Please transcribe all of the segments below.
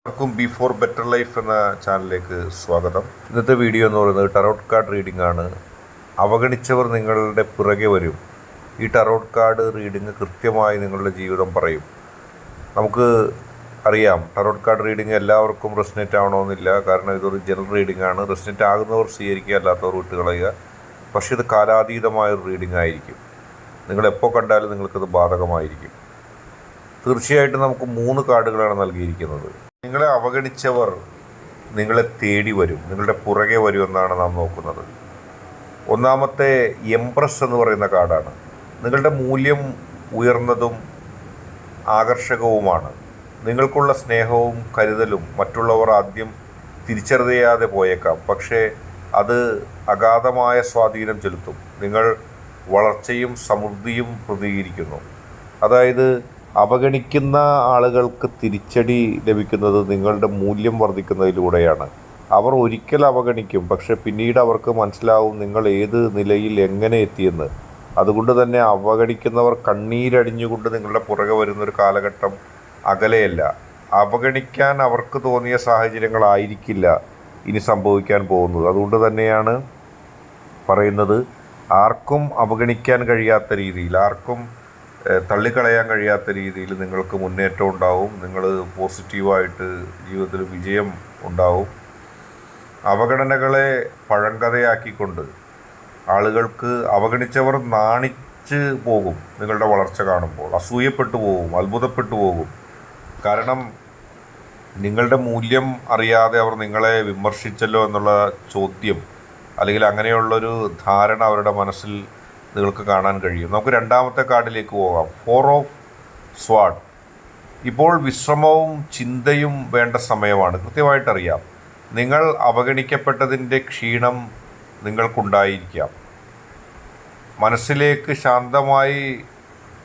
എല്ലാവർക്കും before better life എന്ന ചാനലിലേക്ക് സ്വാഗതം. ഇന്നത്തെ വീഡിയോ എന്ന് പറയുന്നത് ടറോട്ട് കാർഡ് റീഡിംഗ് ആണ്. അവഗണിച്ചവർ നിങ്ങളുടെ പിറകെ വരും. ഈ ടറോട്ട് കാർഡ് റീഡിംഗ് കൃത്യമായി നിങ്ങളുടെ ജീവിതം പറയും. നമുക്ക് അറിയാം, ടറോട്ട് കാർഡ് റീഡിംഗ് എല്ലാവർക്കും റെസനേറ്റ് ആവണമെന്നില്ല. കാരണം ഇതൊരു ജനറൽ റീഡിംഗ് ആണ്. റെസനേറ്റ് ആകുന്നവർ സ്വീകരിക്കുക, അല്ലാത്തവർ വിട്ടുകളയുക. പക്ഷേ ഇത് കാലാതീതമായൊരു റീഡിംഗ് ആയിരിക്കും. നിങ്ങളെപ്പോൾ കണ്ടാലും നിങ്ങൾക്കത് ബാധകമായിരിക്കും. തീർച്ചയായിട്ടും നമുക്ക് 3 കാർഡുകളാണ് നൽകിയിരിക്കുന്നത്. നിങ്ങളെ അവഗണിച്ചവർ നിങ്ങളെ തേടി വരും, നിങ്ങളുടെ പുറകെ വരും എന്നാണ് നാം നോക്കുന്നത്. ഒന്നാമത്തെ എംപ്രസ് എന്ന് പറയുന്ന കാർഡാണ്. നിങ്ങളുടെ മൂല്യം ഉയർന്നതും ആകർഷകവുമാണ്. നിങ്ങൾക്കുള്ള സ്നേഹവും കരുതലും മറ്റുള്ളവർ ആദ്യം തിരിച്ചറിയാതെ പോയേക്കാം. പക്ഷേ അത് അഗാധമായ സ്വാധീനം ചെലുത്തും. നിങ്ങൾ വളർച്ചയും സമൃദ്ധിയും പ്രതികരിക്കുന്നു. അതായത് അവഗണിക്കുന്ന ആളുകൾക്ക് തിരിച്ചടി ലഭിക്കുന്നത് നിങ്ങളുടെ മൂല്യം വർദ്ധിക്കുന്നതിലൂടെയാണ്. അവർ ഒരിക്കൽ അവഗണിക്കും, പക്ഷെ പിന്നീട് അവർക്ക് മനസ്സിലാവും നിങ്ങൾ ഏത് നിലയിൽ എങ്ങനെ എത്തിയെന്ന്. അതുകൊണ്ട് തന്നെ അവഗണിക്കുന്നവർ കണ്ണീരടിഞ്ഞുകൊണ്ട് നിങ്ങളുടെ പുറകെ വരുന്നൊരു കാലഘട്ടം അകലെയല്ല. അവഗണിക്കാൻ അവർക്ക് തോന്നിയ സാഹചര്യങ്ങളായിരിക്കില്ല ഇനി സംഭവിക്കാൻ പോകുന്നത്. അതുകൊണ്ട് തന്നെയാണ് പറയുന്നത്, ആർക്കും അവഗണിക്കാൻ കഴിയാത്ത രീതിയിൽ, ആർക്കും തള്ളിക്കളയാൻ കഴിയാത്ത രീതിയിൽ നിങ്ങൾക്ക് മുന്നേറ്റം ഉണ്ടാവും. നിങ്ങൾ പോസിറ്റീവായിട്ട് ജീവിതത്തിൽ വിജയം ഉണ്ടാവും. അവഗണനകളെ പഴങ്കഥയാക്കിക്കൊണ്ട് ആളുകൾക്ക് അവഗണിച്ചവർ നാണിച്ച് പോകും. നിങ്ങളുടെ വളർച്ച കാണുമ്പോൾ അസൂയപ്പെട്ടു പോകും, അത്ഭുതപ്പെട്ടു പോകും. കാരണം നിങ്ങളുടെ മൂല്യം അറിയാതെ അവർ നിങ്ങളെ വിമർശിച്ചല്ലോ എന്നുള്ള ചോദ്യം, അല്ലെങ്കിൽ അങ്ങനെയുള്ളൊരു ധാരണ അവരുടെ മനസ്സിൽ നിങ്ങൾക്ക് കാണാൻ കഴിയും. നമുക്ക് രണ്ടാമത്തെ കാർഡിലേക്ക് പോകാം. 4 ഓഫ് സ്വാഡ്. ഇപ്പോൾ വിശ്രമവും ചിന്തയും വേണ്ട സമയമാണ്. കൃത്യമായിട്ടറിയാം, നിങ്ങൾ അവഗണിക്കപ്പെട്ടതിൻ്റെ ക്ഷീണം നിങ്ങൾക്കുണ്ടായിരിക്കാം. മനസ്സിലേക്ക് ശാന്തമായി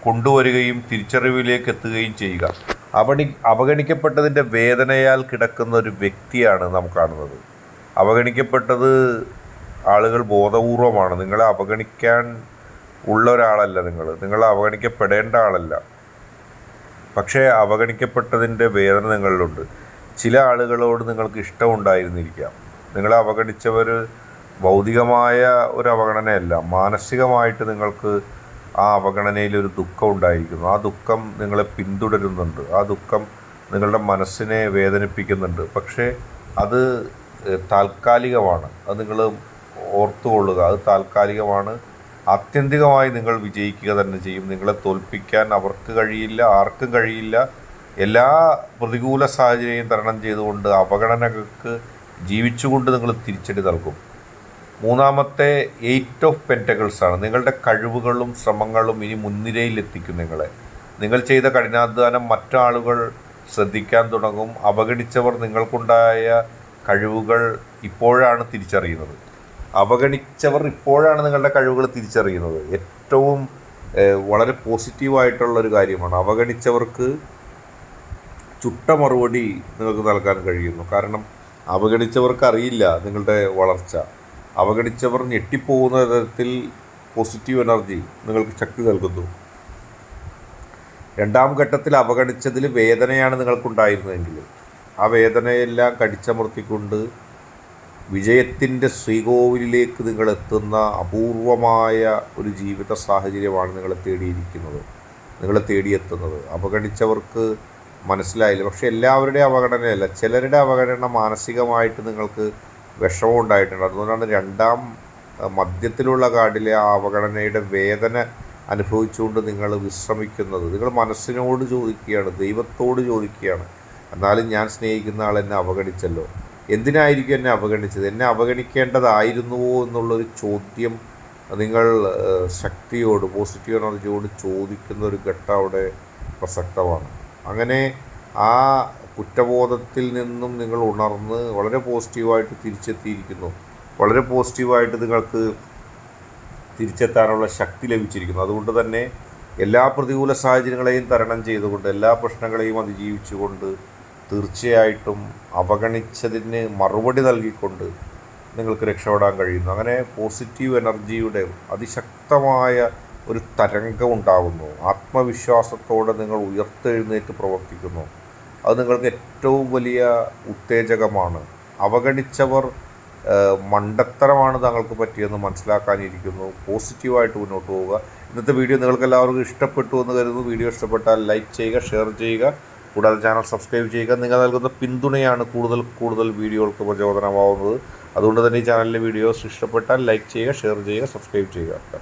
കൊണ്ടുവരികയും തിരിച്ചറിവിലേക്ക് എത്തുകയും ചെയ്യുക. അവഗണിക്കപ്പെട്ടതിൻ്റെ വേദനയാൽ കിടക്കുന്ന ഒരു വ്യക്തിയാണ് നാം കാണുന്നത്. അവഗണിക്കപ്പെട്ടത് ആളുകൾ ബോധപൂർവമാണ്. നിങ്ങളെ അവഗണിക്കാൻ ഉള്ള ഒരാളല്ല നിങ്ങൾ അവഗണിക്കപ്പെടേണ്ട ആളല്ല. പക്ഷേ അവഗണിക്കപ്പെട്ടതിൻ്റെ വേദന നിങ്ങളിലുണ്ട്. ചില ആളുകളോട് നിങ്ങൾക്ക് ഇഷ്ടമുണ്ടായിരുന്നിരിക്കാം. നിങ്ങളെ അവഗണിച്ചവർ ഭൗതികമായ ഒരു അവഗണനയല്ല, മാനസികമായിട്ട് നിങ്ങൾക്ക് ആ അവഗണനയിലൊരു ദുഃഖം ഉണ്ടായിരിക്കുന്നു. ആ ദുഃഖം നിങ്ങളെ പിന്തുടരുന്നുണ്ട്. ആ ദുഃഖം നിങ്ങളുടെ മനസ്സിനെ വേദനിപ്പിക്കുന്നുണ്ട്. പക്ഷേ അത് താൽക്കാലികമാണ്. അത് നിങ്ങൾ ഓർത്തുകൊള്ളുക. അത് താൽക്കാലികമാണ്. ആത്യന്തികമായി നിങ്ങൾ വിജയിക്കുക തന്നെ ചെയ്യും. നിങ്ങളെ തോൽപ്പിക്കാൻ അവർക്ക് കഴിയില്ല, ആർക്കും കഴിയില്ല. എല്ലാ പ്രതികൂല സാഹചര്യവും തരണം ചെയ്തുകൊണ്ട് അവഗണനകൾക്ക് ജീവിച്ചുകൊണ്ട് നിങ്ങൾ തിരിച്ചടി നൽകും. മൂന്നാമത്തെ 8 ഓഫ് പെൻറ്റക്കിൾസ് ആണ്. നിങ്ങളുടെ കഴിവുകളും ശ്രമങ്ങളും ഇനി മുൻനിരയിലെത്തിക്കും നിങ്ങളെ. നിങ്ങൾ ചെയ്ത കഠിനാധ്വാനം മറ്റാളുകൾ ശ്രദ്ധിക്കാൻ തുടങ്ങും. അവഗണിച്ചവർ നിങ്ങൾക്കുണ്ടായ കഴിവുകൾ ഇപ്പോഴാണ് തിരിച്ചറിയുന്നത്. അവഗണിച്ചവർ ഇപ്പോഴാണ് നിങ്ങളുടെ കഴിവുകൾ തിരിച്ചറിയുന്നത്. ഏറ്റവും വളരെ പോസിറ്റീവായിട്ടുള്ളൊരു കാര്യമാണ്. അവഗണിച്ചവർക്ക് ചുട്ട മറുപടി നിങ്ങൾക്ക് നൽകാൻ കഴിയുന്നു. കാരണം അവഗണിച്ചവർക്ക് അറിയില്ല നിങ്ങളുടെ വളർച്ച. അവഗണിച്ചവർ ഞെട്ടിപ്പോകുന്ന തരത്തിൽ പോസിറ്റീവ് എനർജി നിങ്ങൾക്ക് ശക്തി നൽകുന്നു. രണ്ടാം ഘട്ടത്തിൽ അവഗണിച്ചതിൽ വേദനയാണ് നിങ്ങൾക്കുണ്ടായിരുന്നതെങ്കിൽ ആ വേദനയെല്ലാം കടിച്ചമർത്തിക്കൊണ്ട് വിജയത്തിൻ്റെ ശ്രീകോവിലേക്ക് നിങ്ങളെത്തുന്ന അപൂർവമായ ഒരു ജീവിത സാഹചര്യമാണ് നിങ്ങളെ തേടിയിരിക്കുന്നത്, നിങ്ങളെ തേടിയെത്തുന്നത്. അവഗണിച്ചവർക്ക് മനസ്സിലായില്ല. പക്ഷേ എല്ലാവരുടെയും അവഗണനയല്ല, ചിലരുടെ അവഗണന മാനസികമായിട്ട് നിങ്ങൾക്ക് വിഷമം ഉണ്ടായിട്ടുണ്ട്. അതുകൊണ്ടാണ് രണ്ടാം മധ്യത്തിലുള്ള കാർഡിലെ ആ അവഗണനയുടെ വേദന അനുഭവിച്ചുകൊണ്ട് നിങ്ങൾ വിശ്രമിക്കുന്നത്. നിങ്ങൾ മനസ്സിനോട് ചോദിക്കുകയാണ്, ദൈവത്തോട് ചോദിക്കുകയാണ്, എന്നാലും ഞാൻ സ്നേഹിക്കുന്ന ആൾ എന്നെ അവഗണിച്ചല്ലോ, എന്തിനായിരിക്കും എന്നെ അവഗണിച്ചത്, എന്നെ അവഗണിക്കേണ്ടതായിരുന്നുവോ എന്നുള്ളൊരു ചോദ്യം നിങ്ങൾ ശക്തിയോട്, പോസിറ്റീവ് എനർജിയോട് ചോദിക്കുന്ന ഒരു ഘട്ടം അവിടെ പ്രസക്തമാണ്. അങ്ങനെ ആ കുറ്റബോധത്തിൽ നിന്നും നിങ്ങൾ ഉണർന്ന് വളരെ പോസിറ്റീവായിട്ട് തിരിച്ചെത്തിയിരിക്കുന്നു. വളരെ പോസിറ്റീവായിട്ട് നിങ്ങൾക്ക് തിരിച്ചെത്താനുള്ള ശക്തി ലഭിച്ചിരിക്കുന്നു. അതുകൊണ്ട് തന്നെ എല്ലാ പ്രതികൂല സാഹചര്യങ്ങളെയും തരണം ചെയ്തുകൊണ്ട്, എല്ലാ പ്രശ്നങ്ങളെയും അതിജീവിച്ചുകൊണ്ട് തീർച്ചയായിട്ടും അവഗണിച്ചതിന് മറുപടി നൽകിക്കൊണ്ട് നിങ്ങൾക്ക് രക്ഷപ്പെടാൻ കഴിയുന്നു. അങ്ങനെ പോസിറ്റീവ് എനർജിയുടെ അതിശക്തമായ ഒരു തരംഗം ഉണ്ടാകുന്നു. ആത്മവിശ്വാസത്തോടെ നിങ്ങൾ ഉയർത്തെഴുന്നേറ്റ് പ്രവർത്തിക്കുന്നു. അത് നിങ്ങൾക്ക് ഏറ്റവും വലിയ ഉത്തേജകമാണ്. അവഗണിച്ചവർ മണ്ടത്തരമാണ് താങ്കൾക്ക് പറ്റിയെന്ന് മനസ്സിലാക്കാനിരിക്കുന്നു. പോസിറ്റീവായിട്ട് മുന്നോട്ട് പോവുക. ഇന്നത്തെ വീഡിയോ നിങ്ങൾക്ക് എല്ലാവർക്കും ഇഷ്ടപ്പെട്ടു എന്ന് കരുതുന്നു. വീഡിയോ ഇഷ്ടപ്പെട്ടാൽ ലൈക്ക് ചെയ്യുക, ഷെയർ ചെയ്യുക, കൂടാതെ ചാനൽ സബ്സ്ക്രൈബ് ചെയ്യുക. നിങ്ങൾ നൽകുന്ന പിന്തുണയാണ് കൂടുതൽ വീഡിയോകൾക്ക് പ്രചോദനമാവുന്നത്. അതുകൊണ്ട് തന്നെ ഈ ചാനലിലെ വീഡിയോസ് ഇഷ്ടപ്പെട്ടാൽ ലൈക്ക് ചെയ്യുക, ഷെയർ ചെയ്യുക, സബ്സ്ക്രൈബ് ചെയ്യുക.